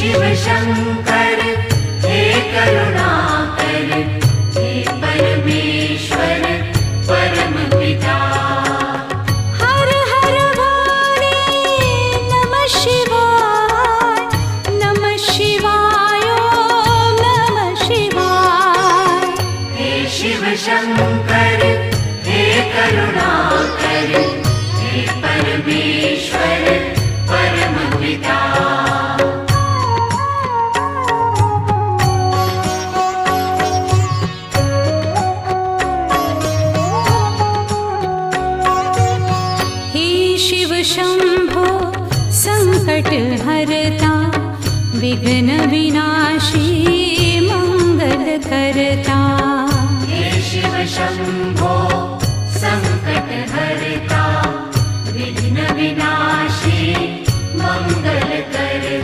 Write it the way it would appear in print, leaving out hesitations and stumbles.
शिव शंकर हे करुणाकर, हे परमेश्वर परम पिता। हर हर भोले नमः शिवाय, नमः शिवाय ओम नमः शिवाय। हे शिव शंकर हे करुणाकर, हे परमेश्वर परम पिता। शिव शंभो संकट हरता, विघ्न विनाशी मंगल करता। हे शिव शंभो संकट हरता, विघ्न विनाशी मंगल करता।